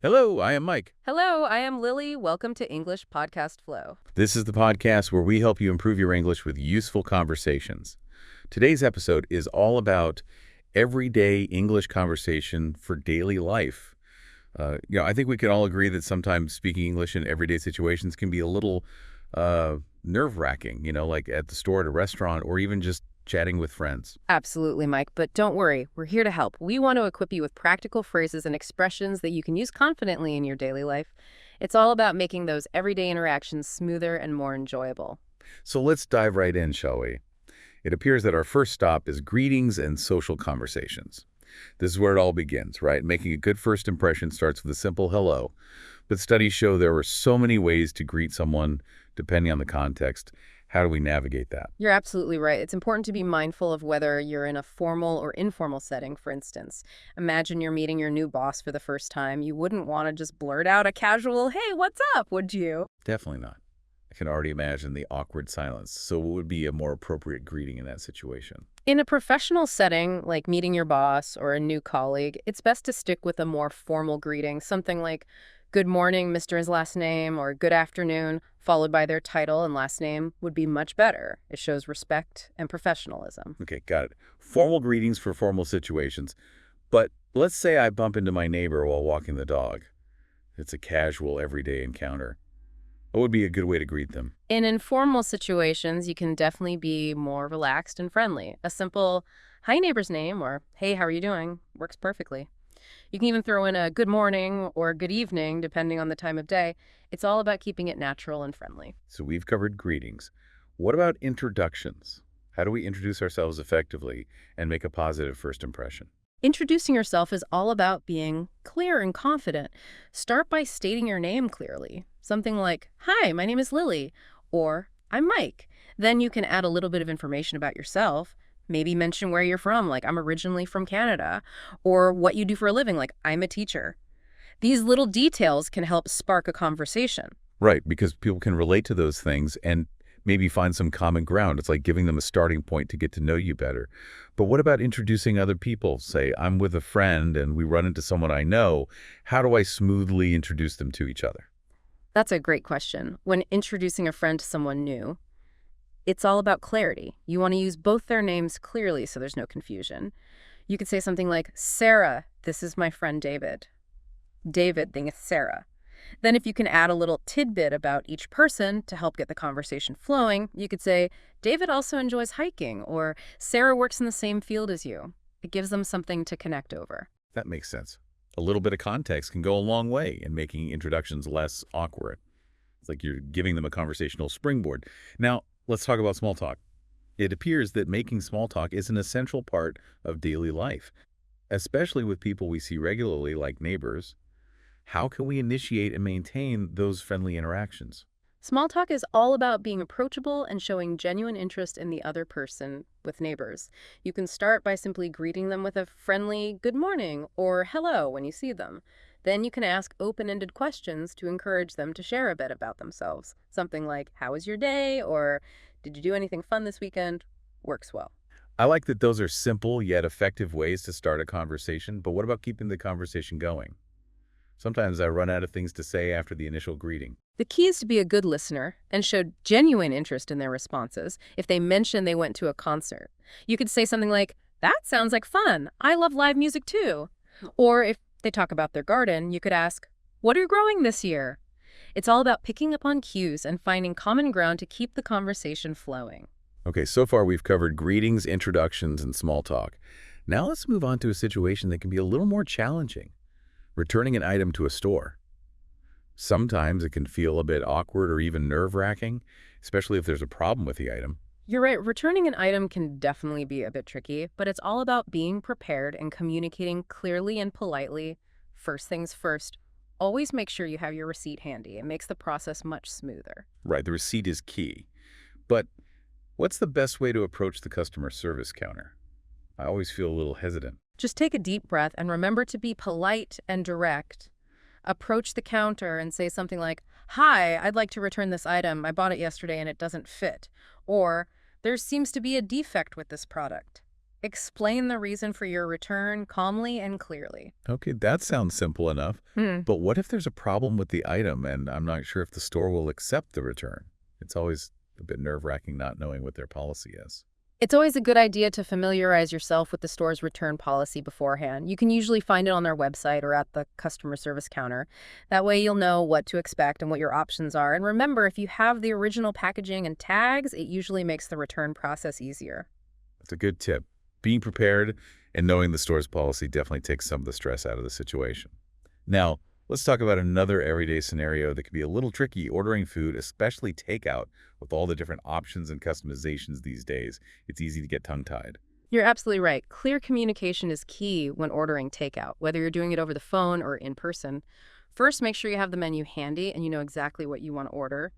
Hello, I am Mike. Hello, I am Lily. Welcome to English Podcast Flow. This is the podcast where we help you improve your English with useful conversations. Today's episode is all about everyday English conversation for daily life. I think we can all agree that sometimes speaking English in everyday situations can be a little nerve-wracking, like at the store, at a restaurant, or even just chatting with friends. Absolutely, Mike, but don't worry, we're here to help. We want to equip you with practical phrases and expressions that you can use confidently in your daily life. It's all about making those everyday interactions smoother and more enjoyable. So let's dive right in, shall we? It appears that our first stop is greetings and social conversations. This is where it all begins, right? Making a good first impression starts with a simple hello. But studies show there are so many ways to greet someone depending on the context. How do we navigate that? You're absolutely right. It's important to be mindful of whether you're in a formal or informal setting, for instance. Imagine you're meeting your new boss for the first time. You wouldn't want to just blurt out a casual, "Hey, what's up?" would you? Definitely not. I can already imagine the awkward silence. So what would be a more appropriate greeting in that situation? In a professional setting, like meeting your boss or a new colleague, it's best to stick with a more formal greeting, something like, "Good morning, Mr.'s last name," or "Good afternoon," followed by their title and last name would be much better. It shows respect and professionalism. Okay, got it. Formal greetings for formal situations. But let's say I bump into my neighbor while walking the dog. It's a casual, everyday encounter. What would be a good way to greet them? In informal situations, you can definitely be more relaxed and friendly. A simple, "Hi, neighbor's name," or "Hey, how are you doing?" works perfectly. You can even throw in a "good morning" or "good evening," depending on the time of day. It's all about keeping it natural and friendly. So we've covered greetings. What about introductions? How do we introduce ourselves effectively and make a positive first impression? Introducing yourself is all about being clear and confident. Start by stating your name clearly. Something like, "Hi, my name is Lily," or "I'm Mike." Then you can add a little bit of information about yourself. Maybe mention where you're from, like "I'm originally from Canada," or what you do for a living, like "I'm a teacher." These little details can help spark a conversation. Right, because people can relate to those things and maybe find some common ground. It's like giving them a starting point to get to know you better. But what about introducing other people? Say, I'm with a friend and we run into someone I know. How do I smoothly introduce them to each other? That's a great question. When introducing a friend to someone new, it's all about clarity. You want to use both their names clearly so there's no confusion. You could say something like, "Sarah, this is my friend David." David, thing is Sarah. Then if you can add a little tidbit about each person to help get the conversation flowing, you could say, "David also enjoys hiking," or "Sarah works in the same field as you." It gives them something to connect over. That makes sense. A little bit of context can go a long way in making introductions less awkward. It's like you're giving them a conversational springboard. Now, let's talk about small talk. It appears that making small talk is an essential part of daily life, especially with people we see regularly like neighbors. How can we initiate and maintain those friendly interactions? Small talk is all about being approachable and showing genuine interest in the other person with neighbors. You can start by simply greeting them with a friendly "good morning" or "hello" when you see them. Then you can ask open-ended questions to encourage them to share a bit about themselves. Something like, "How was your day?" or "Did you do anything fun this weekend?" works well. I like that those are simple yet effective ways to start a conversation, but what about keeping the conversation going? Sometimes I run out of things to say after the initial greeting. The key is to be a good listener and show genuine interest in their responses. If they mention they went to a concert, you could say something like, "That sounds like fun. I love live music too." Or if they talk about their garden, you could ask, "What are you growing this year?" It's all about picking up on cues and finding common ground to keep the conversation flowing. Okay, so far we've covered greetings, introductions, and small talk. Now let's move on to a situation that can be a little more challenging. Returning an item to a store. Sometimes it can feel a bit awkward or even nerve-wracking, especially if there's a problem with the item. You're right, returning an item can definitely be a bit tricky, but it's all about being prepared and communicating clearly and politely. First things first, always make sure you have your receipt handy. It makes the process much smoother. Right, the receipt is key. But what's the best way to approach the customer service counter? I always feel a little hesitant. Just take a deep breath and remember to be polite and direct. Approach the counter and say something like, "Hi, I'd like to return this item. I bought it yesterday and it doesn't fit." Or, "There seems to be a defect with this product." Explain the reason for your return calmly and clearly. Okay, that sounds simple enough. Hmm. But what if there's a problem with the item and I'm not sure if the store will accept the return? It's always a bit nerve-wracking not knowing what their policy is. It's always a good idea to familiarize yourself with the store's return policy beforehand. You can usually find it on their website or at the customer service counter. That way you'll know what to expect and what your options are. And remember, if you have the original packaging and tags, it usually makes the return process easier. That's a good tip. Being prepared and knowing the store's policy definitely takes some of the stress out of the situation. Now, let's talk about another everyday scenario that can be a little tricky, ordering food, especially takeout, with all the different options and customizations these days. It's easy to get tongue-tied. You're absolutely right. Clear communication is key when ordering takeout, whether you're doing it over the phone or in person. First, make sure you have the menu handy and you know exactly what you want to order.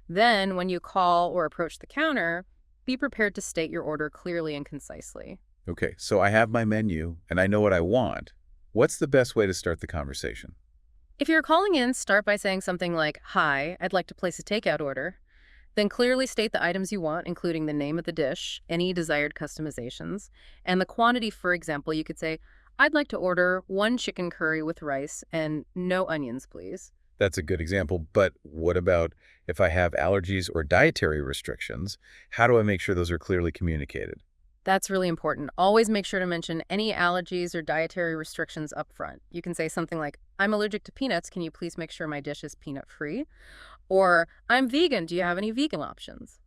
Then, when you call or approach the counter, be prepared to state your order clearly and concisely. Okay, so I have my menu and I know what I want. What's the best way to start the conversation? If you're calling in, start by saying something like, "Hi, I'd like to place a takeout order." Then clearly state the items you want, including the name of the dish, any desired customizations, and the quantity. For example, you could say, "I'd like to order one chicken curry with rice and no onions, please." That's a good example, but what about if I have allergies or dietary restrictions? How do I make sure those are clearly communicated? That's really important. Always make sure to mention any allergies or dietary restrictions up front. You can say something like, "I'm allergic to peanuts. Can you please make sure my dish is peanut free?" Or, "I'm vegan. Do you have any vegan options?"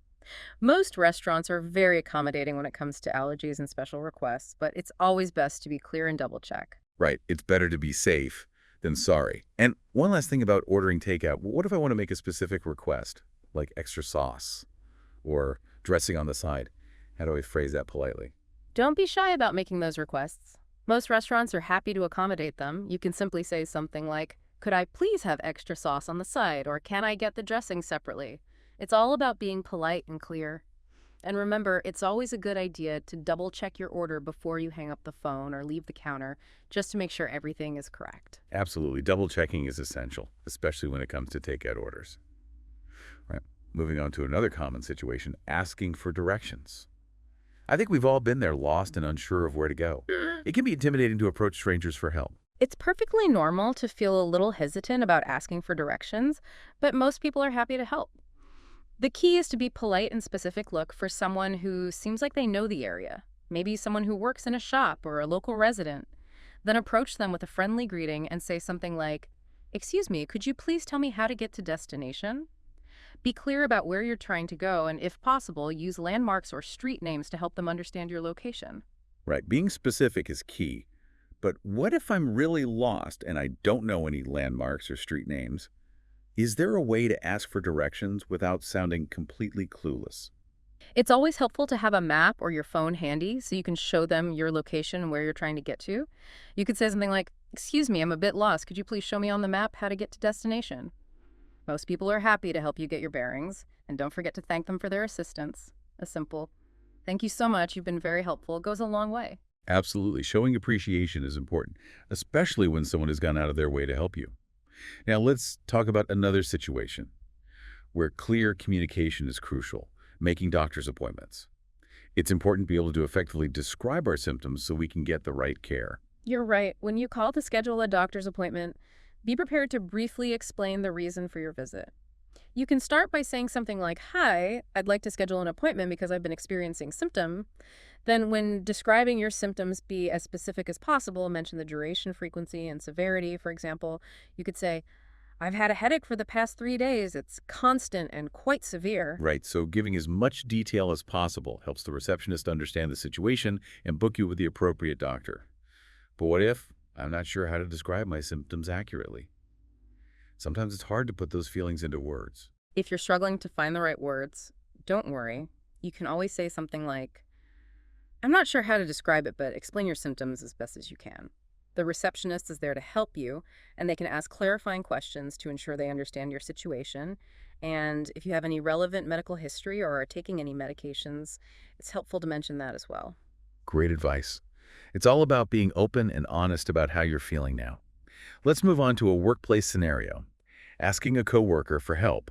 Most restaurants are very accommodating when it comes to allergies and special requests, but it's always best to be clear and double check. Right, it's better to be safe than sorry. And one last thing about ordering takeout. What if I want to make a specific request, like extra sauce or dressing on the side? How do I phrase that politely? Don't be shy about making those requests. Most restaurants are happy to accommodate them. You can simply say something like, "Could I please have extra sauce on the side?" or "Can I get the dressing separately?" It's all about being polite and clear. And remember, it's always a good idea to double check your order before you hang up the phone or leave the counter, just to make sure everything is correct. Absolutely. Double checking is essential, especially when it comes to takeout orders. Right. Moving on to another common situation, asking for directions. I think we've all been there, lost and unsure of where to go. It can be intimidating to approach strangers for help. It's perfectly normal to feel a little hesitant about asking for directions, but most people are happy to help. The key is to be polite and specific. Look for someone who seems like they know the area, maybe someone who works in a shop or a local resident. Then approach them with a friendly greeting and say something like, "Excuse me, could you please tell me how to get to destination?" Be clear about where you're trying to go and, if possible, use landmarks or street names to help them understand your location. Right. Being specific is key. But what if I'm really lost and I don't know any landmarks or street names? Is there a way to ask for directions without sounding completely clueless? It's always helpful to have a map or your phone handy so you can show them your location and where you're trying to get to. You could say something like, "Excuse me, I'm a bit lost. Could you please show me on the map how to get to destination?" Most people are happy to help you get your bearings, and don't forget to thank them for their assistance. A simple, "Thank you so much, you've been very helpful," goes a long way. Absolutely. Showing appreciation is important, especially when someone has gone out of their way to help you. Now, let's talk about another situation where clear communication is crucial, making doctor's appointments. It's important to be able to effectively describe our symptoms so we can get the right care. You're right. When you call to schedule a doctor's appointment, be prepared to briefly explain the reason for your visit. You can start by saying something like, "Hi, I'd like to schedule an appointment because I've been experiencing symptom." Then when describing your symptoms, be as specific as possible. Mention the duration, frequency, and severity. For example, you could say, "I've had a headache for the past 3 days. It's constant and quite severe." Right, so giving as much detail as possible helps the receptionist understand the situation and book you with the appropriate doctor. But what if I'm not sure how to describe my symptoms accurately? Sometimes it's hard to put those feelings into words. If you're struggling to find the right words, don't worry. You can always say something like, "I'm not sure how to describe it, but explain your symptoms as best as you can." The receptionist is there to help you, and they can ask clarifying questions to ensure they understand your situation. And if you have any relevant medical history or are taking any medications, it's helpful to mention that as well. Great advice. It's all about being open and honest about how you're feeling now. Let's move on to a workplace scenario. Asking a coworker for help.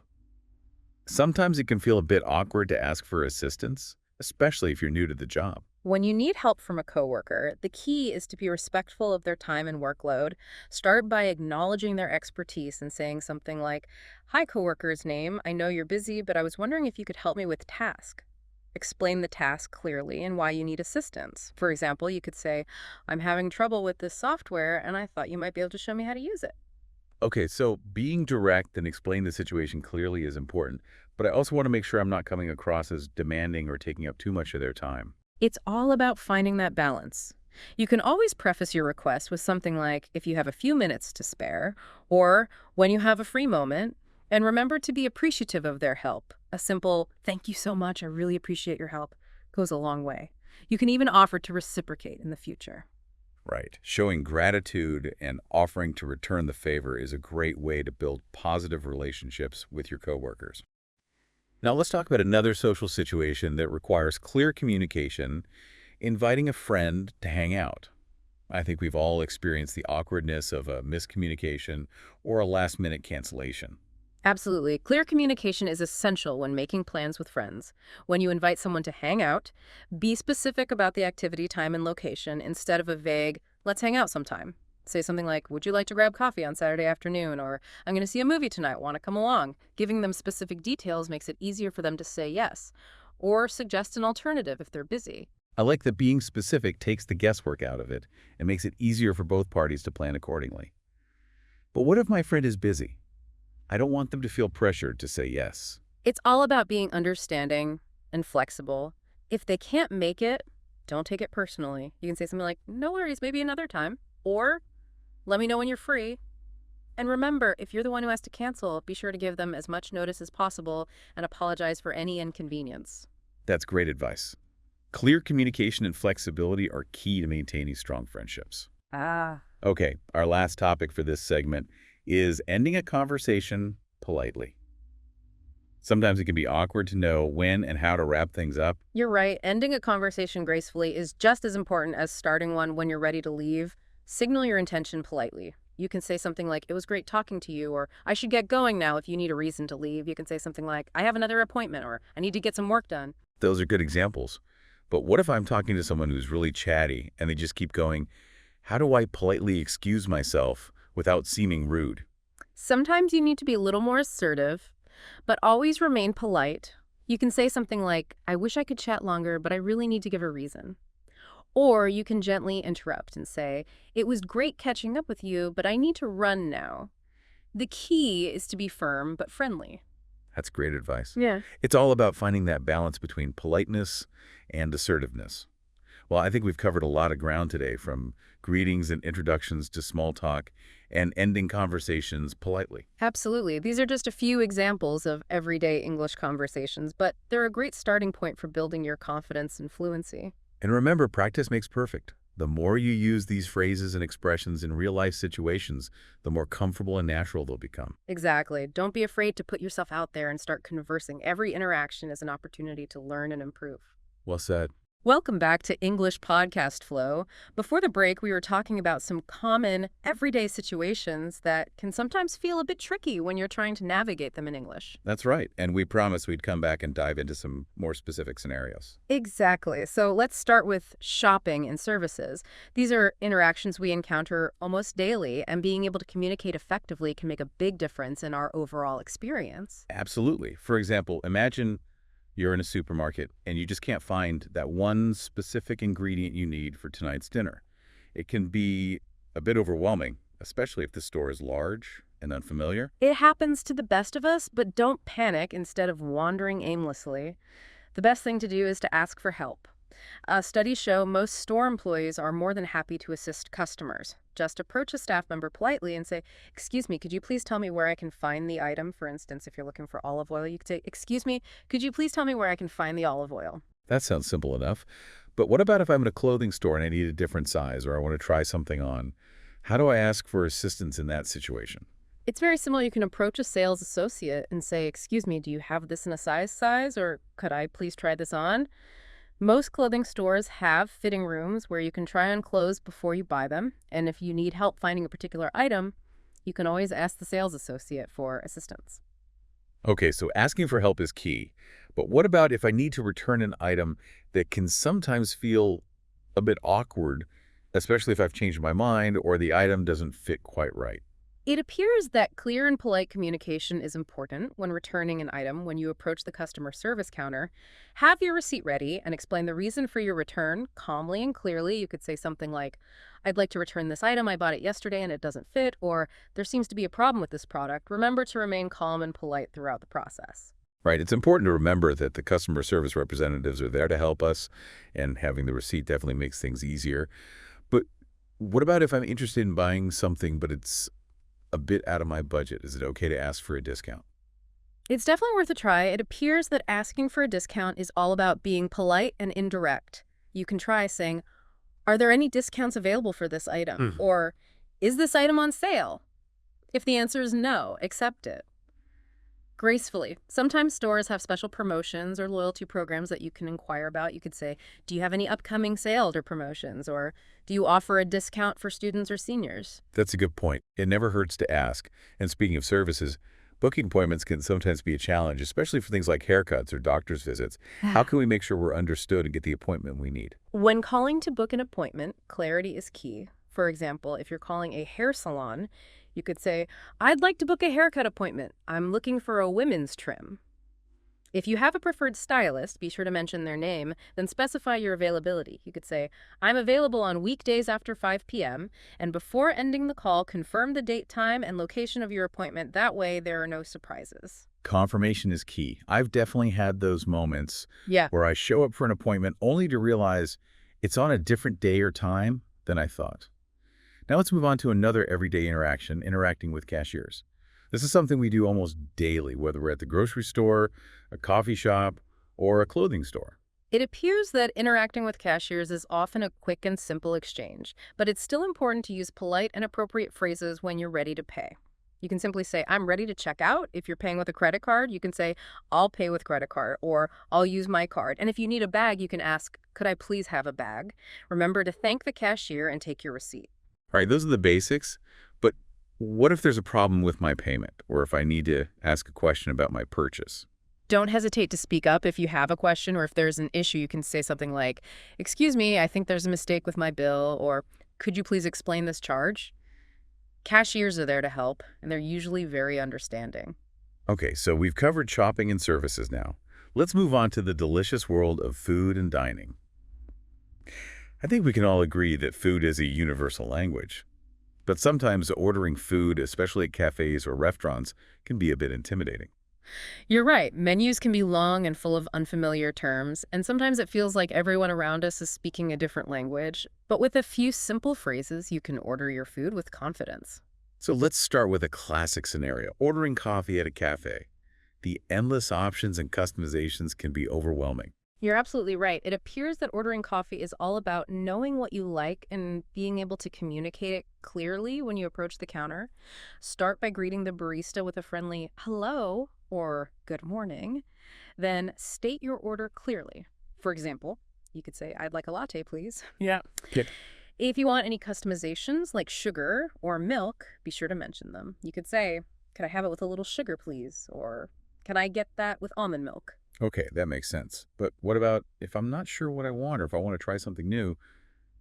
Sometimes it can feel a bit awkward to ask for assistance, especially if you're new to the job. When you need help from a coworker, the key is to be respectful of their time and workload. Start by acknowledging their expertise and saying something like, "Hi, coworker's name. I know you're busy, but I was wondering if you could help me with task." Explain the task clearly and why you need assistance. For example, you could say, "I'm having trouble with this software, and I thought you might be able to show me how to use it." Okay, so being direct and explaining the situation clearly is important, but I also want to make sure I'm not coming across as demanding or taking up too much of their time. It's all about finding that balance. You can always preface your request with something like, "if you have a few minutes to spare," or "when you have a free moment," and remember to be appreciative of their help. A simple, "thank you so much, I really appreciate your help," goes a long way. You can even offer to reciprocate in the future. Right. Showing gratitude and offering to return the favor is a great way to build positive relationships with your coworkers. Now let's talk about another social situation that requires clear communication, inviting a friend to hang out. I think we've all experienced the awkwardness of a miscommunication or a last-minute cancellation. Absolutely. Clear communication is essential when making plans with friends. When you invite someone to hang out, be specific about the activity, time, and location instead of a vague, "let's hang out sometime." Say something like, "would you like to grab coffee on Saturday afternoon?" Or, "I'm going to see a movie tonight. Want to come along?" Giving them specific details makes it easier for them to say yes. Or suggest an alternative if they're busy. I like that being specific takes the guesswork out of it and makes it easier for both parties to plan accordingly. But what if my friend is busy? I don't want them to feel pressured to say yes. It's all about being understanding and flexible. If they can't make it, don't take it personally. You can say something like, "no worries, maybe another time." Or, "let me know when you're free." And remember, if you're the one who has to cancel, be sure to give them as much notice as possible and apologize for any inconvenience. That's great advice. Clear communication and flexibility are key to maintaining strong friendships. Ah. Okay, our last topic for this segment is ending a conversation politely. Sometimes it can be awkward to know when and how to wrap things up. You're right. Ending a conversation gracefully is just as important as starting one when you're ready to leave. Signal your intention politely. You can say something like, "it was great talking to you," or "I should get going now," if you need a reason to leave. You can say something like, "I have another appointment," or "I need to get some work done." Those are good examples. But what if I'm talking to someone who's really chatty and they just keep going, how do I politely excuse myself without seeming rude? Sometimes you need to be a little more assertive, but always remain polite. You can say something like, "I wish I could chat longer, but I really need to give a reason." Or you can gently interrupt and say, "it was great catching up with you, but I need to run now." The key is to be firm but friendly. That's great advice. Yeah. It's all about finding that balance between politeness and assertiveness. Well, I think we've covered a lot of ground today, from greetings and introductions to small talk and ending conversations politely. Absolutely. These are just a few examples of everyday English conversations, but they're a great starting point for building your confidence and fluency. And remember, practice makes perfect. The more you use these phrases and expressions in real-life situations, the more comfortable and natural they'll become. Exactly. Don't be afraid to put yourself out there and start conversing. Every interaction is an opportunity to learn and improve. Well said. Welcome back to English Podcast Flow. Before the break, we were talking about some common everyday situations that can sometimes feel a bit tricky when you're trying to navigate them in English. That's right. And we promised we'd come back and dive into some more specific scenarios. Exactly. So let's start with shopping and services. These are interactions we encounter almost daily, and being able to communicate effectively can make a big difference in our overall experience. Absolutely. For example, imagine you're in a supermarket and you just can't find that one specific ingredient you need for tonight's dinner. It can be a bit overwhelming, especially if the store is large and unfamiliar. It happens to the best of us, but don't panic instead of wandering aimlessly. The best thing to do is to ask for help. Studies show most store employees are more than happy to assist customers. Just approach a staff member politely and say, "excuse me, could you please tell me where I can find the item?" For instance, if you're looking for olive oil, you could say, "excuse me, could you please tell me where I can find the olive oil?" That sounds simple enough. But what about if I'm in a clothing store and I need a different size or I want to try something on? How do I ask for assistance in that situation? It's very similar. You can approach a sales associate and say, "excuse me, do you have this in a size, or could I please try this on?" Most clothing stores have fitting rooms where you can try on clothes before you buy them, and if you need help finding a particular item, you can always ask the sales associate for assistance. Okay, so asking for help is key, But what about if I need to return an item that can sometimes feel a bit awkward, especially if I've changed my mind or the item doesn't fit quite right? It appears that clear and polite communication is important when returning an item. When you approach the customer service counter, have your receipt ready and explain the reason for your return calmly and clearly. You could say something like, I'd like to return this item. I bought it yesterday and it doesn't fit, or there seems to be a problem with this product. Remember to remain calm and polite throughout the process. Right. It's important to remember that the customer service representatives are there to help us, and having the receipt definitely makes things easier. But what about if I'm interested in buying something, but it's a bit out of my budget? Is it okay to ask for a discount? It's definitely worth a try. It appears that asking for a discount is all about being polite and indirect. You can try saying, are there any discounts available for this item? Hmm. Or, is this item on sale? If the answer is no, accept it. Gracefully. Sometimes stores have special promotions or loyalty programs that you can inquire about. You could say, do you have any upcoming sales or promotions? Or do you offer a discount for students or seniors? That's a good point. It never hurts to ask. And speaking of services, booking appointments can sometimes be a challenge, especially for things like haircuts or doctor's visits. How can we make sure we're understood and get the appointment we need? When calling to book an appointment, clarity is key. For example, if you're calling a hair salon, you could say, I'd like to book a haircut appointment. I'm looking for a women's trim. If you have a preferred stylist, be sure to mention their name, then specify your availability. You could say, I'm available on weekdays after 5 p.m., and before ending the call, confirm the date, time, and location of your appointment. That way, there are no surprises. Confirmation is key. I've definitely had those moments Yeah. where I show up for an appointment only to realize it's on a different day or time than I thought. Now let's move on to another everyday interaction, interacting with cashiers. This is something we do almost daily, whether we're at the grocery store, a coffee shop, or a clothing store. It appears that interacting with cashiers is often a quick and simple exchange, but it's still important to use polite and appropriate phrases when you're ready to pay. You can simply say, I'm ready to check out. If you're paying with a credit card, you can say, I'll pay with credit card, or I'll use my card. And if you need a bag, you can ask, could I please have a bag? Remember to thank the cashier and take your receipt. All right, those are the basics, but what if there's a problem with my payment, or if I need to ask a question about my purchase? Don't hesitate to speak up if you have a question, or if there's an issue. You can say something like, excuse me, I think there's a mistake with my bill, or could you please explain this charge? Cashiers are there to help, and they're usually very understanding. Okay, so we've covered shopping and services now. Let's move on to the delicious world of food and dining. I think we can all agree that food is a universal language. But sometimes ordering food, especially at cafes or restaurants, can be a bit intimidating. You're right. Menus can be long and full of unfamiliar terms, and sometimes it feels like everyone around us is speaking a different language. But with a few simple phrases, you can order your food with confidence. So let's start with a classic scenario, ordering coffee at a cafe. The endless options and customizations can be overwhelming. You're absolutely right. It appears that ordering coffee is all about knowing what you like and being able to communicate it clearly when you approach the counter. Start by greeting the barista with a friendly hello or good morning. Then state your order clearly. For example, you could say, I'd like a latte, please. Yeah. Okay. If you want any customizations like sugar or milk, be sure to mention them. You could say, could I have it with a little sugar, please? Or can I get that with almond milk? Okay, that makes sense. But what about if I'm not sure what I want or if I want to try something new?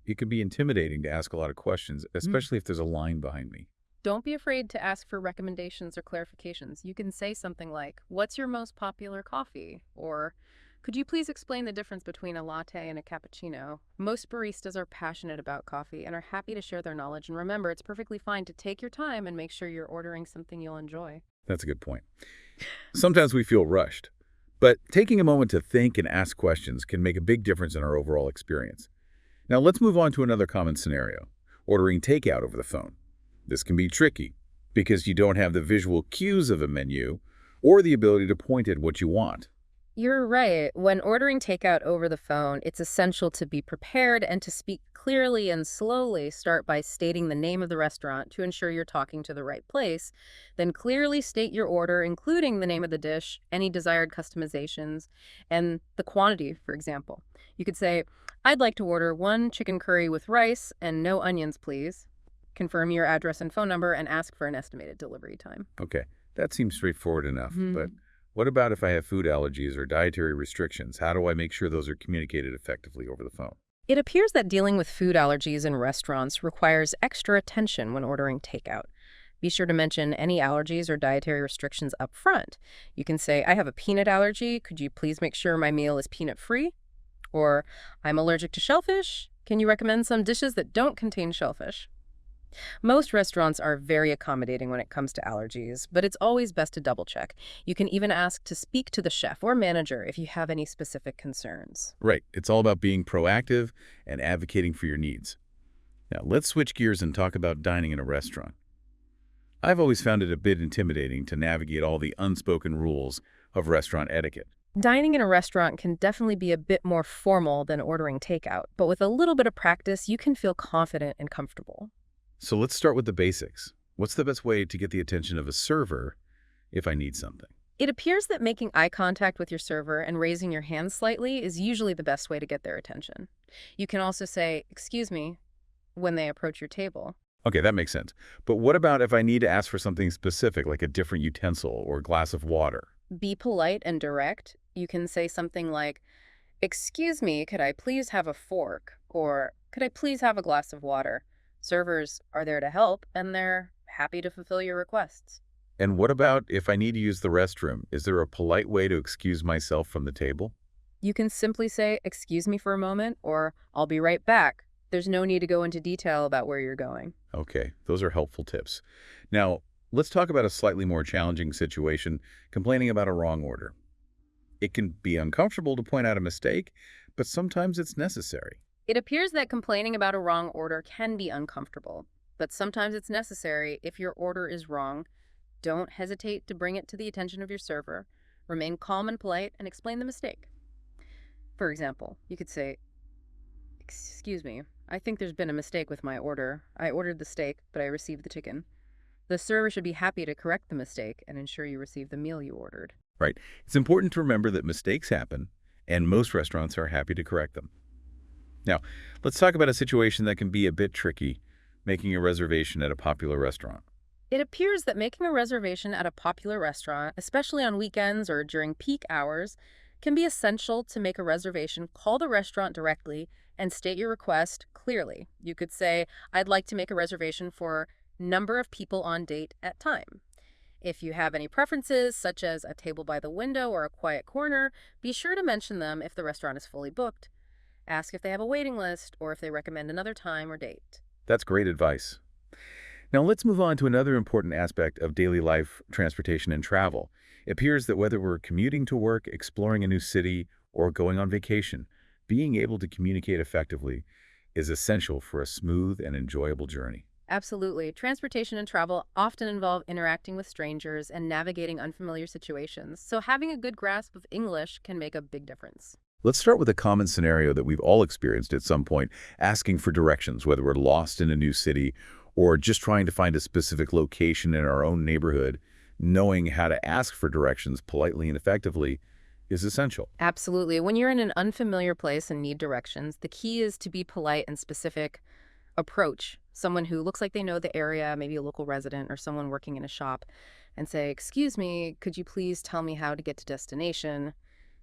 It can be intimidating to ask a lot of questions, especially if there's a line behind me. Don't be afraid to ask for recommendations or clarifications. You can say something like, what's your most popular coffee? Or, could you please explain the difference between a latte and a cappuccino? Most baristas are passionate about coffee and are happy to share their knowledge. And remember, it's perfectly fine to take your time and make sure you're ordering something you'll enjoy. That's a good point. Sometimes we feel rushed, but taking a moment to think and ask questions can make a big difference in our overall experience. Now let's move on to another common scenario, ordering takeout over the phone. This can be tricky because you don't have the visual cues of a menu or the ability to point at what you want. You're right. When ordering takeout over the phone, it's essential to be prepared and to speak clearly and slowly. Start by stating the name of the restaurant to ensure you're talking to the right place. Then clearly state your order, including the name of the dish, any desired customizations, and the quantity, for example. You could say, I'd like to order 1 chicken curry with rice and no onions, please. Confirm your address and phone number and ask for an estimated delivery time. Okay, that seems straightforward enough, but What about if I have food allergies or dietary restrictions? How do I make sure those are communicated effectively over the phone? It appears that dealing with food allergies in restaurants requires extra attention when ordering takeout. Be sure to mention any allergies or dietary restrictions up front. You can say, I have a peanut allergy. Could you please make sure my meal is peanut free? Or, I'm allergic to shellfish. Can you recommend some dishes that don't contain shellfish? Most restaurants are very accommodating when it comes to allergies, but it's always best to double check. You can even ask to speak to the chef or manager if you have any specific concerns. Right. It's all about being proactive and advocating for your needs. Now, let's switch gears and talk about dining in a restaurant. I've always found it a bit intimidating to navigate all the unspoken rules of restaurant etiquette. Dining in a restaurant can definitely be a bit more formal than ordering takeout, but with a little bit of practice, you can feel confident and comfortable. So let's start with the basics. What's the best way to get the attention of a server if I need something? It appears that making eye contact with your server and raising your hand slightly is usually the best way to get their attention. You can also say, excuse me, when they approach your table. Okay, that makes sense. But what about if I need to ask for something specific, like a different utensil or glass of water? Be polite and direct. You can say something like, excuse me, could I please have a fork? Or could I please have a glass of water? Servers are there to help, and they're happy to fulfill your requests. And what about if I need to use the restroom? Is there a polite way to excuse myself from the table? You can simply say, excuse me for a moment, or I'll be right back. There's no need to go into detail about where you're going. Okay, those are helpful tips. Now, let's talk about a slightly more challenging situation, complaining about a wrong order. It can be uncomfortable to point out a mistake, but sometimes it's necessary. It appears that complaining about a wrong order can be uncomfortable, but sometimes it's necessary. If your order is wrong, don't hesitate to bring it to the attention of your server. Remain calm and polite and explain the mistake. For example, you could say, excuse me, I think there's been a mistake with my order. I ordered the steak, but I received the chicken. The server should be happy to correct the mistake and ensure you receive the meal you ordered. Right. It's important to remember that mistakes happen, and most restaurants are happy to correct them. Now, let's talk about a situation that can be a bit tricky, making a reservation at a popular restaurant. It appears that making a reservation at a popular restaurant, especially on weekends or during peak hours, can be essential. To make a reservation, call the restaurant directly and state your request clearly. You could say, I'd like to make a reservation for number of people on date at time. If you have any preferences, such as a table by the window or a quiet corner, be sure to mention them if the restaurant is fully booked. Ask if they have a waiting list or if they recommend another time or date. That's great advice. Now let's move on to another important aspect of daily life, transportation, and travel. It appears that whether we're commuting to work, exploring a new city, or going on vacation, being able to communicate effectively is essential for a smooth and enjoyable journey. Absolutely. Transportation and travel often involve interacting with strangers and navigating unfamiliar situations, so having a good grasp of English can make a big difference. Let's start with a common scenario that we've all experienced at some point, asking for directions, whether we're lost in a new city or just trying to find a specific location in our own neighborhood. Knowing how to ask for directions politely and effectively is essential. Absolutely. When you're in an unfamiliar place and need directions, the key is to be polite and specific. Approach someone who looks like they know the area, maybe a local resident or someone working in a shop, and say, excuse me, could you please tell me how to get to destination?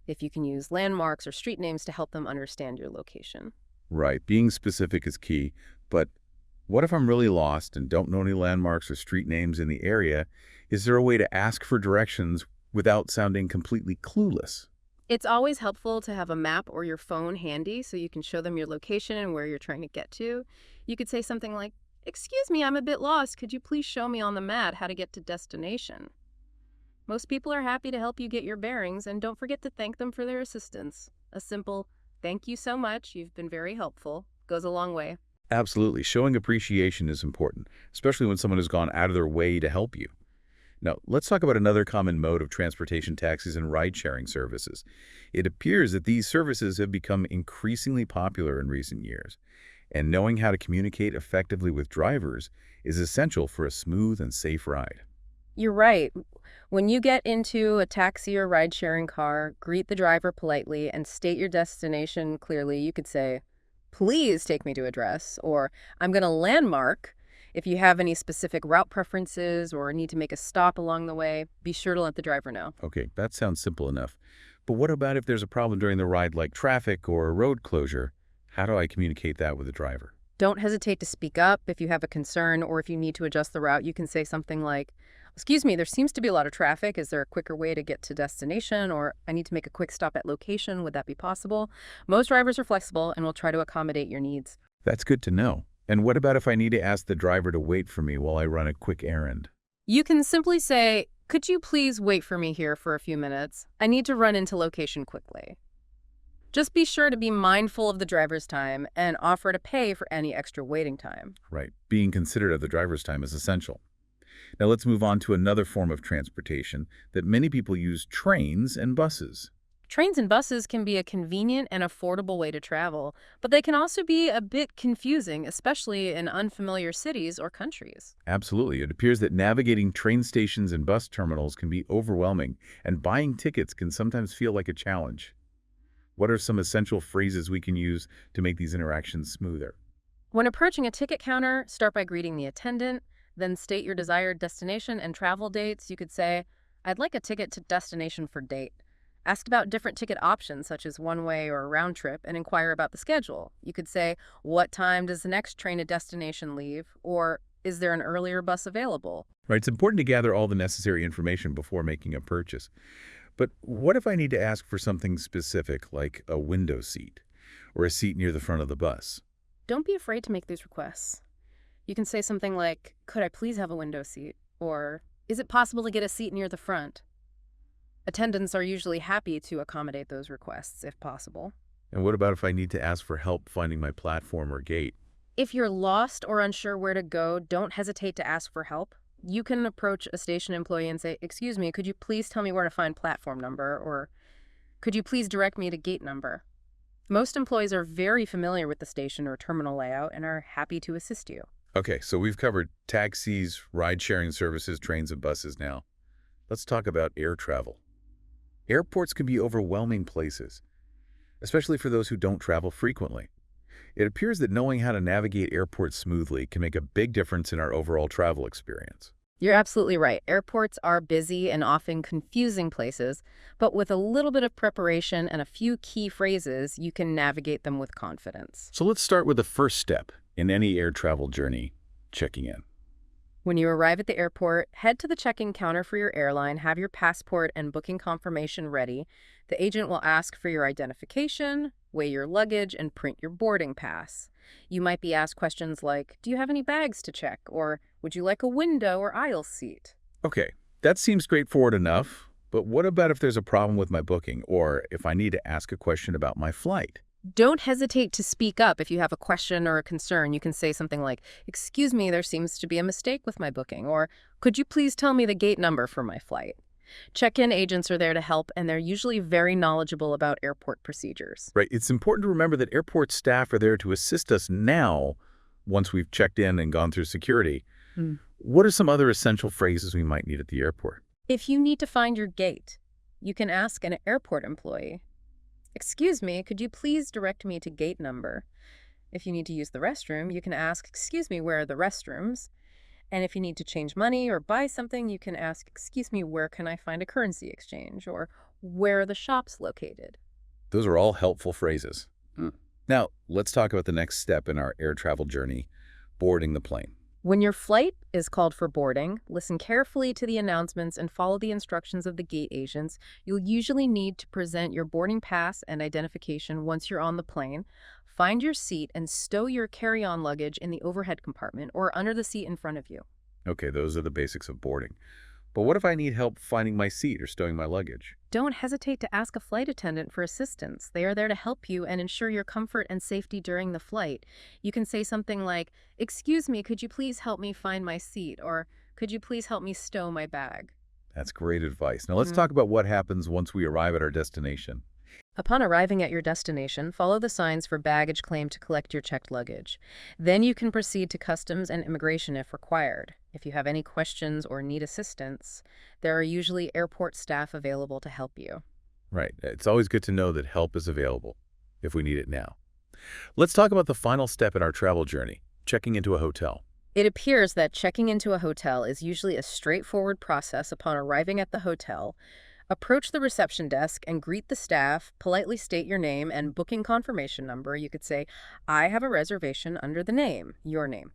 If you can use landmarks or street names to help them understand your location. Right. Being specific is key, but what if I'm really lost and don't know any landmarks or street names in the area? Is there a way to ask for directions without sounding completely clueless? It's always helpful to have a map or your phone handy so you can show them your location and where you're trying to get to. You could say something like, excuse me, I'm a bit lost. Could you please show me on the map how to get to destination? Most people are happy to help you get your bearings, and don't forget to thank them for their assistance. A simple, thank you so much, you've been very helpful, goes a long way. Absolutely. Showing appreciation is important, especially when someone has gone out of their way to help you. Now, let's talk about another common mode of transportation: taxis and ride-sharing services. It appears that these services have become increasingly popular in recent years, and knowing how to communicate effectively with drivers is essential for a smooth and safe ride. You're right. When you get into a taxi or ride-sharing car, greet the driver politely and state your destination clearly. You could say, please take me to address, or I'm going to landmark If you have any specific route preferences or need to make a stop along the way, be sure to let the driver know. Okay, that sounds simple enough. But what about if there's a problem during the ride like traffic or a road closure? How do I communicate that with the driver? Don't hesitate to speak up if you have a concern or if you need to adjust the route. You can say something like, "Excuse me, there seems to be a lot of traffic. Is there a quicker way to get to destination?" Or, "I need to make a quick stop at location. Would that be possible?" Most drivers are flexible and will try to accommodate your needs. That's good to know. And what about if I need to ask the driver to wait for me while I run a quick errand? You can simply say, "Could you please wait for me here for a few minutes? I need to run into location quickly." Just be sure to be mindful of the driver's time and offer to pay for any extra waiting time. Right. Being considerate of the driver's time is essential. Now let's move on to another form of transportation that many people use: trains and buses. Trains and buses can be a convenient and affordable way to travel, but they can also be a bit confusing, especially in unfamiliar cities or countries. Absolutely. It appears that navigating train stations and bus terminals can be overwhelming, and buying tickets can sometimes feel like a challenge. What are some essential phrases we can use to make these interactions smoother? When approaching a ticket counter, start by greeting the attendant, then state your desired destination and travel dates. You could say, "I'd like a ticket to destination for date." Ask about different ticket options, such as one-way or round trip, and inquire about the schedule. You could say, "What time does the next train to destination leave?" Or, "Is there an earlier bus available?" Right. It's important to gather all the necessary information before making a purchase. But what if I need to ask for something specific, like a window seat or a seat near the front of the bus? Don't be afraid to make these requests. You can say something like, "Could I please have a window seat?" Or, "Is it possible to get a seat near the front?" Attendants are usually happy to accommodate those requests if possible. And what about if I need to ask for help finding my platform or gate? If you're lost or unsure where to go, don't hesitate to ask for help. You can approach a station employee and say, "Excuse me, could you please tell me where to find platform number?" Or, "Could you please direct me to gate number?" Most employees are very familiar with the station or terminal layout and are happy to assist you. Okay, so we've covered taxis, ride-sharing services, trains, and buses now. Let's talk about air travel. Airports can be overwhelming places, especially for those who don't travel frequently. It appears that knowing how to navigate airports smoothly can make a big difference in our overall travel experience. You're absolutely right. Airports are busy and often confusing places, but with a little bit of preparation and a few key phrases, you can navigate them with confidence. So let's start with the first step in any air travel journey: checking in. When you arrive at the airport, head to the check-in counter for your airline, have your passport and booking confirmation ready. The agent will ask for your identification, weigh your luggage, and print your boarding pass. You might be asked questions like, "Do you have any bags to check?" Or, "Would you like a window or aisle seat?" Okay, that seems straightforward enough, but what about if there's a problem with my booking or if I need to ask a question about my flight? Don't hesitate to speak up if you have a question or a concern. You can say something like, "Excuse me, there seems to be a mistake with my booking," or, "Could you please tell me the gate number for my flight?" Check-in agents are there to help, and they're usually very knowledgeable about airport procedures. Right, it's important to remember that airport staff are there to assist us now once we've checked in and gone through security. Hmm. What are some other essential phrases we might need at the airport? If you need to find your gate, you can ask an airport employee, "Excuse me, could you please direct me to gate number?" If you need to use the restroom, you can ask, "Excuse me, where are the restrooms?" And if you need to change money or buy something, you can ask, "Excuse me, where can I find a currency exchange?" Or, "Where are the shops located?" Those are all helpful phrases. Now, let's talk about the next step in our air travel journey: boarding the plane. When your flight is called for boarding, listen carefully to the announcements and follow the instructions of the gate agents. You'll usually need to present your boarding pass and identification once you're on the plane. Find your seat and stow your carry-on luggage in the overhead compartment or under the seat in front of you. Okay, those are the basics of boarding. But what if I need help finding my seat or stowing my luggage? Don't hesitate to ask a flight attendant for assistance. They are there to help you and ensure your comfort and safety during the flight. You can say something like, "Excuse me, could you please help me find my seat?" Or, "Could you please help me stow my bag?" That's great advice. Now let's talk about what happens once we arrive at our destination. Upon arriving at your destination, follow the signs for baggage claim to collect your checked luggage. Then you can proceed to customs and immigration if required. If you have any questions or need assistance, there are usually airport staff available to help you. Right. It's always good to know that help is available if we need it now. Let's talk about the final step in our travel journey: checking into a hotel. It appears that checking into a hotel is usually a straightforward process upon arriving at the hotel. Approach the reception desk and greet the staff, politely state your name and booking confirmation number. You could say, I have a reservation under the name, your name.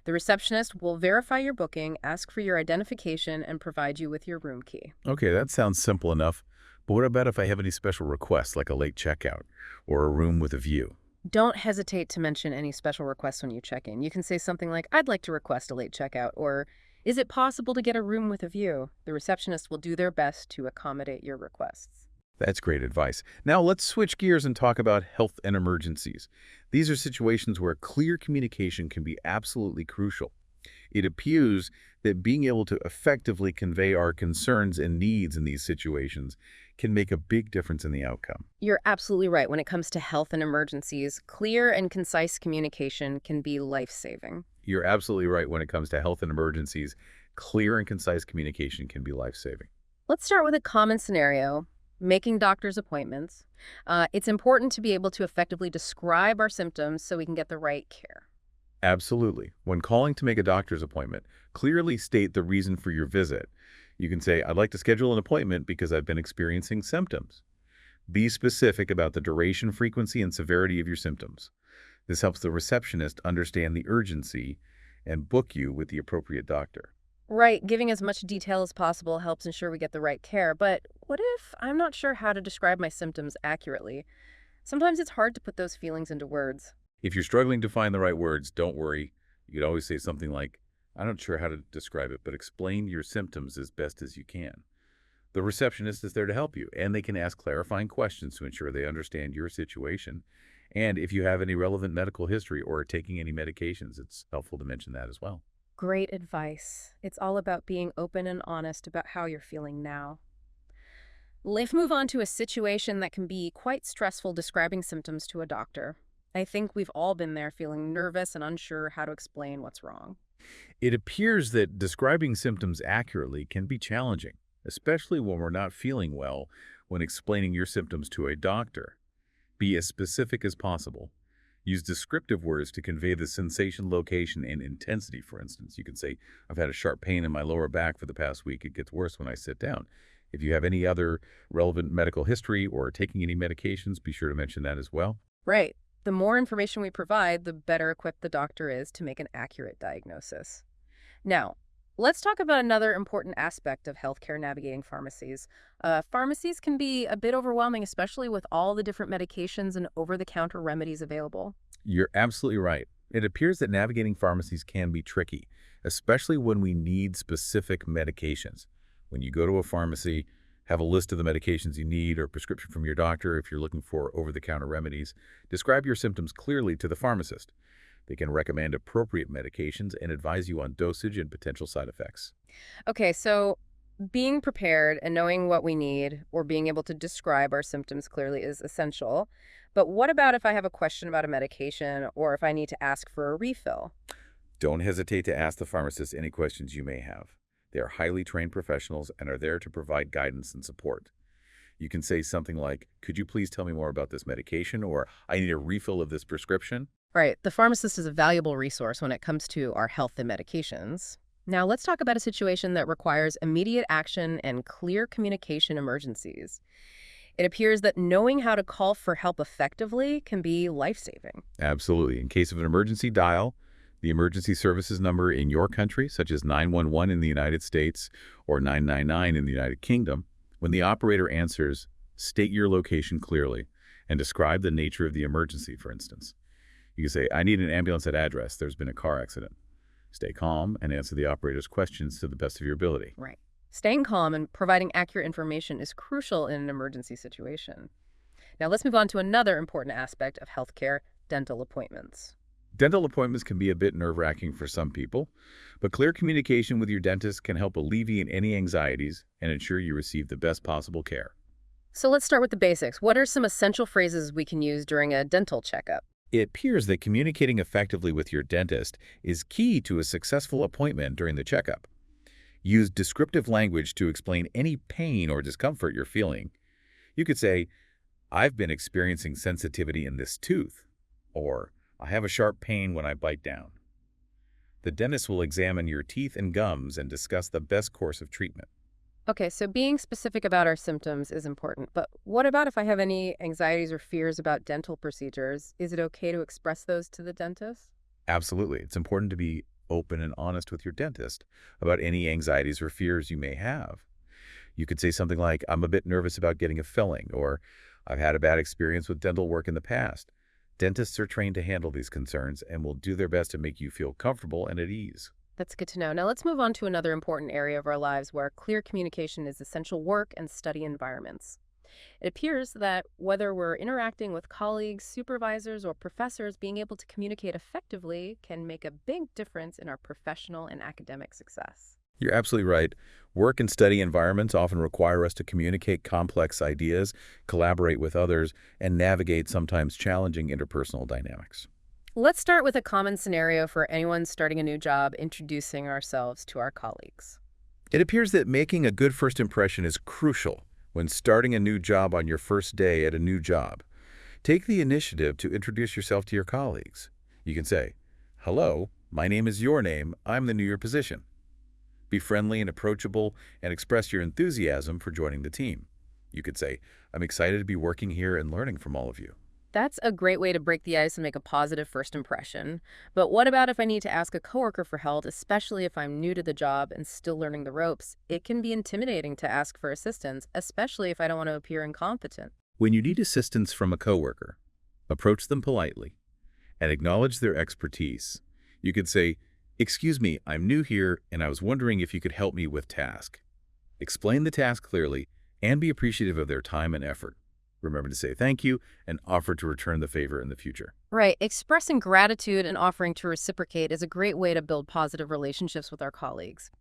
The receptionist will verify your booking, ask for your identification, and provide you with your room key. Okay, that sounds simple enough. But what about if I have any special requests, like a late checkout or a room with a view? Don't hesitate to mention any special requests when you check in. You can say something like, I'd like to request a late checkout, or is it possible to get a room with a view? The receptionist will do their best to accommodate your requests. That's great advice. Now let's switch gears and talk about health and emergencies. These are situations where clear communication can be absolutely crucial. It appears that being able to effectively convey our concerns and needs in these situations can make a big difference in the outcome. You're absolutely right. When it comes to health and emergencies, clear and concise communication can be life-saving. You're absolutely right when it comes to health and emergencies. Clear and concise communication can be life-saving. Let's start with a common scenario, making doctor's appointments. It's important to be able to effectively describe our symptoms so we can get the right care. Absolutely. When calling to make a doctor's appointment, clearly state the reason for your visit. You can say, I'd like to schedule an appointment because I've been experiencing symptoms. Be specific about the duration, frequency, and severity of your symptoms. This helps the receptionist understand the urgency and book you with the appropriate doctor. Right, giving as much detail as possible helps ensure we get the right care. But what if I'm not sure how to describe my symptoms accurately? Sometimes it's hard to put those feelings into words. If you're struggling to find the right words, don't worry. You could always say something like, I'm not sure how to describe it, but explain your symptoms as best as you can. The receptionist is there to help you, and they can ask clarifying questions to ensure they understand your situation. And if you have any relevant medical history or are taking any medications, it's helpful to mention that as well. Great advice. It's all about being open and honest about how you're feeling now. Let's move on to a situation that can be quite stressful describing symptoms to a doctor. I think we've all been there feeling nervous and unsure how to explain what's wrong. It appears that describing symptoms accurately can be challenging, especially when we're not feeling well when explaining your symptoms to a doctor. Be as specific as possible. Use descriptive words to convey the sensation, location, and intensity, for instance. You can say, I've had a sharp pain in my lower back for the past week. It gets worse when I sit down. If you have any other relevant medical history or are taking any medications, be sure to mention that as well. Right. The more information we provide, the better equipped the doctor is to make an accurate diagnosis. Now, let's talk about another important aspect of healthcare navigating pharmacies. Pharmacies can be a bit overwhelming, especially with all the different medications and over-the-counter remedies available. You're absolutely right. It appears that navigating pharmacies can be tricky, especially when we need specific medications. When you go to a pharmacy, have a list of the medications you need or prescription from your doctor if you're looking for over-the-counter remedies. Describe your symptoms clearly to the pharmacist. They can recommend appropriate medications and advise you on dosage and potential side effects. Okay, so being prepared and knowing what we need or being able to describe our symptoms clearly is essential. But what about if I have a question about a medication or if I need to ask for a refill? Don't hesitate to ask the pharmacist any questions you may have. They are highly trained professionals and are there to provide guidance and support. You can say something like, could you please tell me more about this medication? Or I need a refill of this prescription. Right, the pharmacist is a valuable resource when it comes to our health and medications. Now let's talk about a situation that requires immediate action and clear communication emergencies. It appears that knowing how to call for help effectively can be life-saving. Absolutely. In case of an emergency, dial the emergency services number in your country, such as 911 in the United States or 999 in the United Kingdom. When the operator answers, state your location clearly and describe the nature of the emergency, for instance. You can say, I need an ambulance at address. There's been a car accident. Stay calm and answer the operator's questions to the best of your ability. Right. Staying calm and providing accurate information is crucial in an emergency situation. Now let's move on to another important aspect of healthcare, dental appointments. Dental appointments can be a bit nerve-wracking for some people, but clear communication with your dentist can help alleviate any anxieties and ensure you receive the best possible care. So let's start with the basics. What are some essential phrases we can use during a dental checkup? It appears that communicating effectively with your dentist is key to a successful appointment during the checkup. Use descriptive language to explain any pain or discomfort you're feeling. You could say, I've been experiencing sensitivity in this tooth, or I have a sharp pain when I bite down. The dentist will examine your teeth and gums and discuss the best course of treatment. Okay, so being specific about our symptoms is important, but what about if I have any anxieties or fears about dental procedures? Is it okay to express those to the dentist? Absolutely. It's important to be open and honest with your dentist about any anxieties or fears you may have. You could say something like, I'm a bit nervous about getting a filling, or I've had a bad experience with dental work in the past. Dentists are trained to handle these concerns and will do their best to make you feel comfortable and at ease. That's good to know. Now let's move on to another important area of our lives where clear communication is essential: work and study environments. It appears that whether we're interacting with colleagues, supervisors, or professors, being able to communicate effectively can make a big difference in our professional and academic success. You're absolutely right. Work and study environments often require us to communicate complex ideas, collaborate with others, and navigate sometimes challenging interpersonal dynamics. Let's start with a common scenario for anyone starting a new job, introducing ourselves to our colleagues. It appears that making a good first impression is crucial when starting a new job on your first day at a new job. Take the initiative to introduce yourself to your colleagues. You can say, "Hello, my name is your name. I'm the new year position." Be friendly and approachable and express your enthusiasm for joining the team. You could say, "I'm excited to be working here and learning from all of you." That's a great way to break the ice and make a positive first impression. But what about if I need to ask a coworker for help, especially if I'm new to the job and still learning the ropes? It can be intimidating to ask for assistance, especially if I don't want to appear incompetent. When you need assistance from a coworker, approach them politely and acknowledge their expertise. You could say, "Excuse me, I'm new here and I was wondering if you could help me with task." Explain the task clearly and be appreciative of their time and effort. Remember to say thank you and offer to return the favor in the future. Right. Expressing gratitude and offering to reciprocate is a great way to build positive relationships with our colleagues.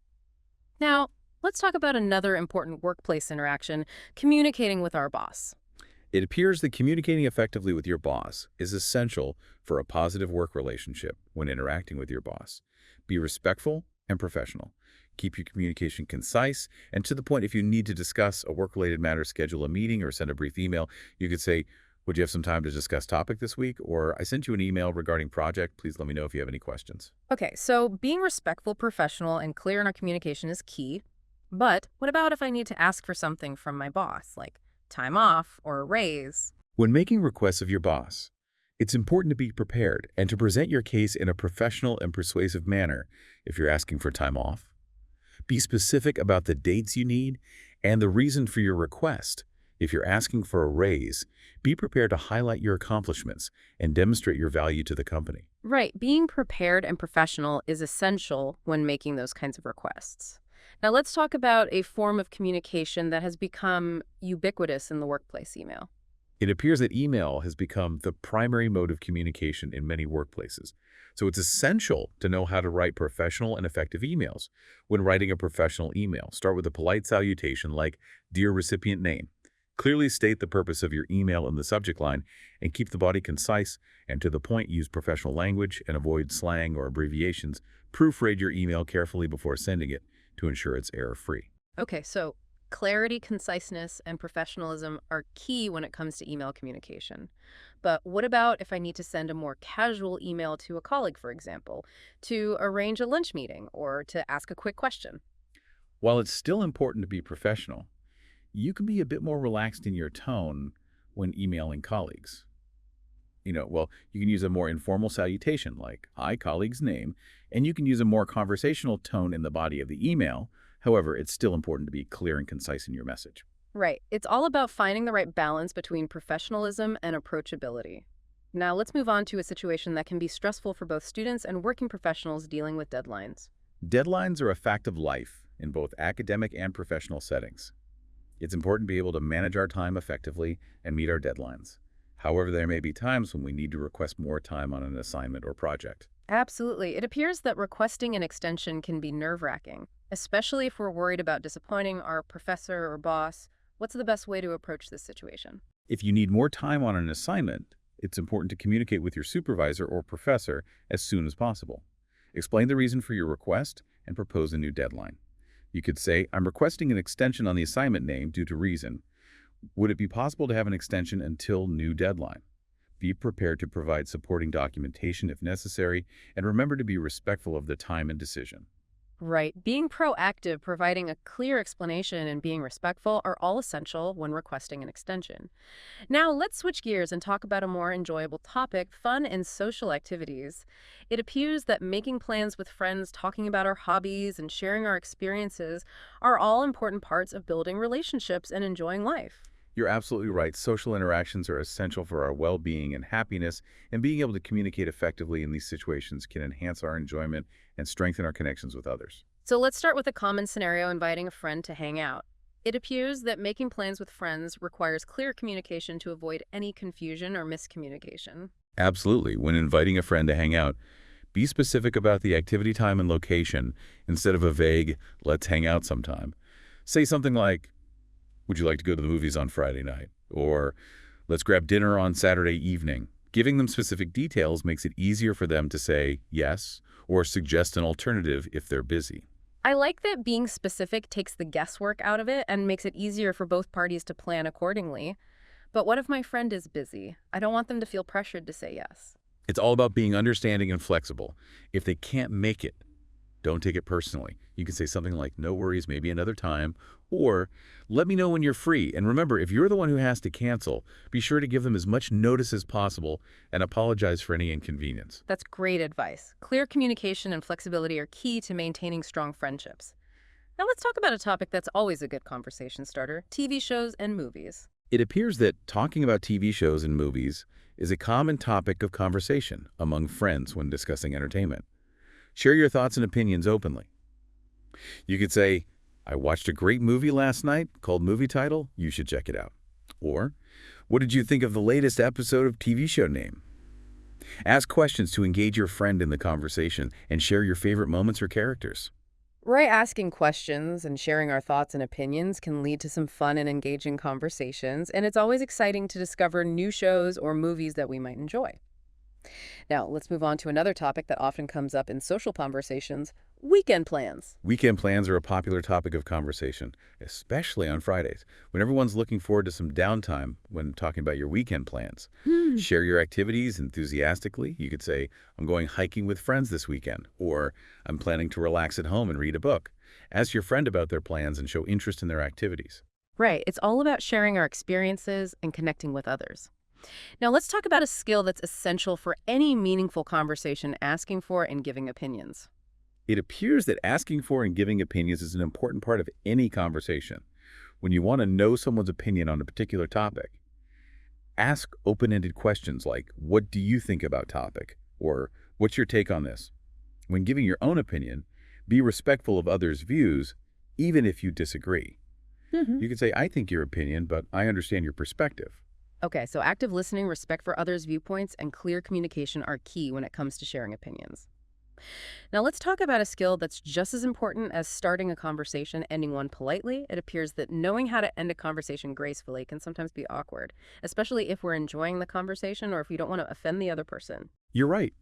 Now, let's talk about another important workplace interaction: communicating with our boss. It appears that communicating effectively with your boss is essential for a positive work relationship when interacting with your boss. Be respectful and professional. Keep your communication concise and to the point. If you need to discuss a work-related matter, schedule a meeting or send a brief email. You could say, "Would you have some time to discuss topic this week?" Or, "I sent you an email regarding project. Please let me know if you have any questions." Okay, so being respectful, professional, and clear in our communication is key. But what about if I need to ask for something from my boss, like time off or a raise? When making requests of your boss, it's important to be prepared and to present your case in a professional and persuasive manner. If you're asking for time off, be specific about the dates you need and the reason for your request. If you're asking for a raise, be prepared to highlight your accomplishments and demonstrate your value to the company. Right, being prepared and professional is essential when making those kinds of requests. Now let's talk about a form of communication that has become ubiquitous in the workplace: email. It appears that email has become the primary mode of communication in many workplaces. So it's essential to know how to write professional and effective emails. When writing a professional email, start with a polite salutation like, "Dear recipient name." Clearly state the purpose of your email in the subject line and keep the body concise and to the point. Use professional language and avoid slang or abbreviations. Proofread your email carefully before sending it to ensure it's error-free. Okay, so clarity, conciseness, and professionalism are key when it comes to email communication. But what about if I need to send a more casual email to a colleague, for example, to arrange a lunch meeting or to ask a quick question? While it's still important to be professional, you can be a bit more relaxed in your tone when emailing colleagues. You can use a more informal salutation like, "Hi, colleague's name," and you can use a more conversational tone in the body of the email. However, it's still important to be clear and concise in your message. Right. It's all about finding the right balance between professionalism and approachability. Now let's move on to a situation that can be stressful for both students and working professionals dealing with deadlines. Deadlines are a fact of life in both academic and professional settings. It's important to be able to manage our time effectively and meet our deadlines. However, there may be times when we need to request more time on an assignment or project. Absolutely. It appears that requesting an extension can be nerve-wracking, especially if we're worried about disappointing our professor or boss. What's the best way to approach this situation? If you need more time on an assignment, it's important to communicate with your supervisor or professor as soon as possible. Explain the reason for your request and propose a new deadline. You could say, "I'm requesting an extension on the assignment name due to reason. Would it be possible to have an extension until new deadline?" Be prepared to provide supporting documentation if necessary, and remember to be respectful of the time and decision. Right. Being proactive, providing a clear explanation, and being respectful are all essential when requesting an extension. Now, let's switch gears and talk about a more enjoyable topic, fun and social activities. It appears that making plans with friends, talking about our hobbies, and sharing our experiences are all important parts of building relationships and enjoying life. You're absolutely right. Social interactions are essential for our well-being and happiness, and being able to communicate effectively in these situations can enhance our enjoyment and strengthen our connections with others. So let's start with a common scenario inviting a friend to hang out. It appears that making plans with friends requires clear communication to avoid any confusion or miscommunication. Absolutely. When inviting a friend to hang out, be specific about the activity time and location instead of a vague, let's hang out sometime. Say something like, would you like to go to the movies on Friday night? Or let's grab dinner on Saturday evening. Giving them specific details makes it easier for them to say yes or suggest an alternative if they're busy. I like that being specific takes the guesswork out of it and makes it easier for both parties to plan accordingly. But what if my friend is busy? I don't want them to feel pressured to say yes. It's all about being understanding and flexible. If they can't make it, don't take it personally. You can say something like, no worries, maybe another time, or let me know when you're free. And remember, if you're the one who has to cancel, be sure to give them as much notice as possible and apologize for any inconvenience. That's great advice. Clear communication and flexibility are key to maintaining strong friendships. Now let's talk about a topic that's always a good conversation starter, TV shows and movies. It appears that talking about TV shows and movies is a common topic of conversation among friends when discussing entertainment. Share your thoughts and opinions openly. You could say, I watched a great movie last night called Movie Title. You should check it out. Or, what did you think of the latest episode of TV show name? Ask questions to engage your friend in the conversation and share your favorite moments or characters. Right, asking questions and sharing our thoughts and opinions can lead to some fun and engaging conversations, and it's always exciting to discover new shows or movies that we might enjoy. Now, let's move on to another topic that often comes up in social conversations, weekend plans. Weekend plans are a popular topic of conversation, especially on Fridays, when everyone's looking forward to some downtime when talking about your weekend plans. Share your activities enthusiastically. You could say, I'm going hiking with friends this weekend, or I'm planning to relax at home and read a book. Ask your friend about their plans and show interest in their activities. Right, it's all about sharing our experiences and connecting with others. Now, let's talk about a skill that's essential for any meaningful conversation, asking for and giving opinions. It appears that asking for and giving opinions is an important part of any conversation. When you want to know someone's opinion on a particular topic, ask open-ended questions like, what do you think about topic? Or, what's your take on this? When giving your own opinion, be respectful of others' views, even if you disagree. You could say, I think your opinion, but I understand your perspective. Okay, so active listening, respect for others' viewpoints, and clear communication are key when it comes to sharing opinions. Now let's talk about a skill that's just as important as starting a conversation, ending one politely. It appears that knowing how to end a conversation gracefully can sometimes be awkward, especially if we're enjoying the conversation or if we don't want to offend the other person. You're right.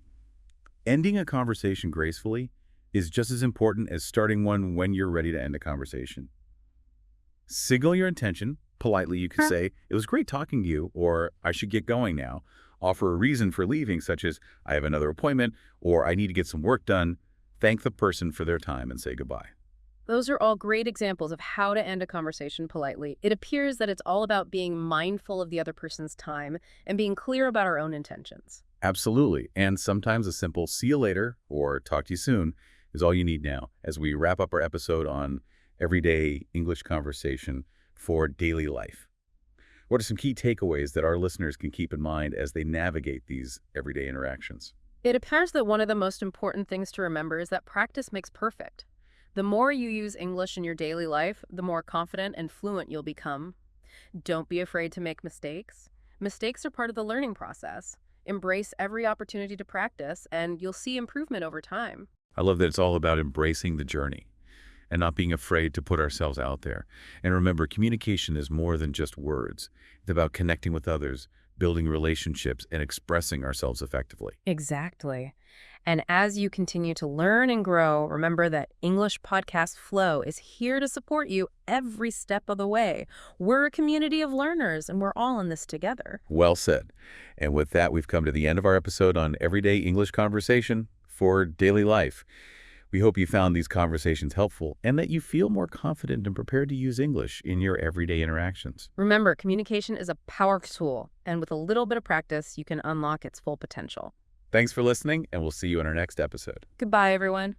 Ending a conversation gracefully is just as important as starting one when you're ready to end a conversation. Signal your intention. Politely, you could say, it was great talking to you, or I should get going now. Offer a reason for leaving, such as, I have another appointment, or I need to get some work done. Thank the person for their time and say goodbye. Those are all great examples of how to end a conversation politely. It appears that it's all about being mindful of the other person's time and being clear about our own intentions. Absolutely. And sometimes a simple see you later or talk to you soon is all you need now as we wrap up our episode on everyday English conversation for daily life. What are some key takeaways that our listeners can keep in mind as they navigate these everyday interactions? It appears that one of the most important things to remember is that practice makes perfect. The more you use English in your daily life, the more confident and fluent you'll become. Don't be afraid to make mistakes. Mistakes are part of the learning process. Embrace every opportunity to practice, and you'll see improvement over time. I love that it's all about embracing the journey and not being afraid to put ourselves out there. And remember, communication is more than just words. It's about connecting with others, building relationships, and expressing ourselves effectively. Exactly. And as you continue to learn and grow, remember that English Podcast Flow is here to support you every step of the way. We're a community of learners, and we're all in this together. Well said. And with that, we've come to the end of our episode on everyday English conversation for daily life. We hope you found these conversations helpful and that you feel more confident and prepared to use English in your everyday interactions. Remember, communication is a power tool, and with a little bit of practice, you can unlock its full potential. Thanks for listening, and we'll see you in our next episode. Goodbye, everyone.